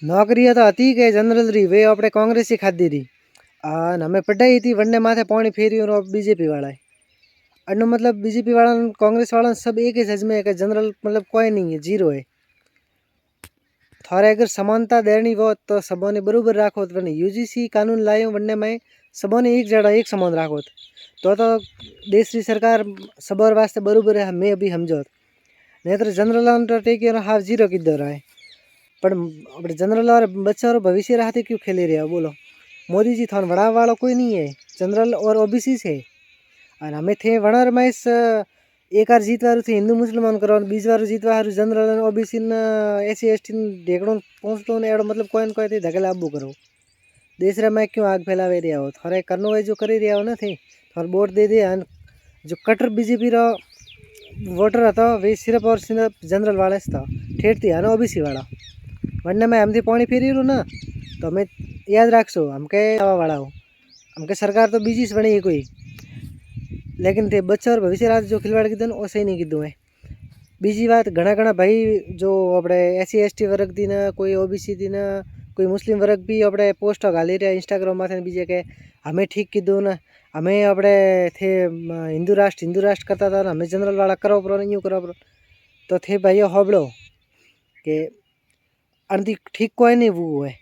नौकरी तो હતી કે જનરલ રી वे આપણે કોંગ્રેસી ખાધી રી અને અમે પઢાઈ હતી વનને માથે પાણી ફેર્યું बीजेपी वाला अनु मतलब बीजेपी वाला कांग्रेस वाला सब एक ही सज में है जनरल मतलब कोई नहीं है जीरो है। थारे अगर समानता देनी हो तो सबों बराबर राखो तो यूजीसी कानून लायो वनने में सबों एक जड़ा एक समान राखो तो देश की सरकार सब वास्ते बराबर है। मैं अभी समझो नहीं तो जनरल टेक हाफ जीरो की दर है पर अपने जनरल और बच्चा और भविष्य राहते क्यों खेले रहे हो बोलो। मोदी जी थान वड़ा वाला कोई नहीं है जनरल और ओबीसी से और हमें थे वणार में इस एक बार जीतवारू थे हिंदू मुसलमान करो बीज बार जीतवारू जनरल ओबीसी एसी एसटी ढेकड़ो पहुँचतो ने एडो मतलब कोई थी धकेला आबू करो देश रे में क्यों आग फैलावे रहा हो थारे करनो है जो करी रहा हो ना थे थार वोट दे दे जो कट्टर बीजेपी रो वोटर था वे सिर्फ और सिर्फ जनरल वाले था ठेठ थी ना ओबीसी वाला वरना मैं हमसे पानी फेरी रू ना तो हमें याद रखो हमके वाला हो हमके सरकार तो बीजी से बनी है कोई लेकिन थे बच्चा और भविष्य रात जो खिलवाड़ कीधुं वो सही नहीं कीधुं है। बीजी बात घना भाई जो अपने एससी एसटी वर्ग थी ना कोई ओबीसी थी ना कोई मुस्लिम वर्ग भी अपने पोस्ट घाली रहा इंस्टाग्राम में बीजे के हमें ठीक कीधुं ना हमें अपने थे हिंदू राष्ट्र करता था हमें जनरल वाला करो पड़ो यूँ करो पड़ो तो थे भाई होबड़ो के अनती ठीक कोई नहीं वो है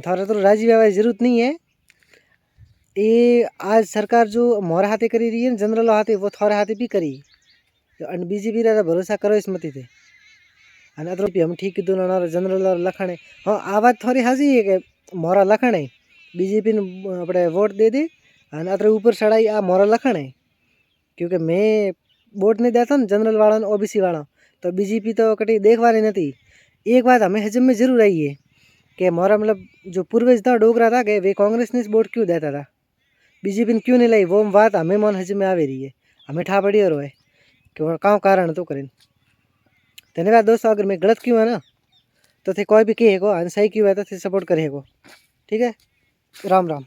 थारा तो राजी व्यवहार जरूरत नहीं है। ये आज सरकार जो मोरा हाथे करी रही है जनरल हाथे वो थारे हाथे भी करी अन बीजेपी रा भरोसा करो इस मती थे अने अदर हम ठीक कीधुं ना जनरल लखणे हाँ आ बात थोड़ी हाजी है कि मोरा लखणे बीजेपी ने अपने वोट दे दे अने अदर ऊपर चढ़ाई आ मोरा लखणे क्योंकि मैं वोट नहीं देता ना जनरल वाला ओबीसी वाला तो बीजेपी तो कटी देखवानी नहीं। एक बात हमें हजम में जरूर आई है कि मोरा मतलब जो पूर्वज था डोगरा था कि वे कांग्रेस ने वोट क्यों देता था बीजेपी ने क्यों नहीं लाई वो बात हमें मन हज में आ रही है हमें ठा पड़ी और है कि वो काँ कारण तो करें। धन्यवाद दोस्तों अगर मैं गलत क्यों है ना तो थे कोई भी कहेगो सही क्यों है तो थे सपोर्ट करेगो ठीक है। राम राम।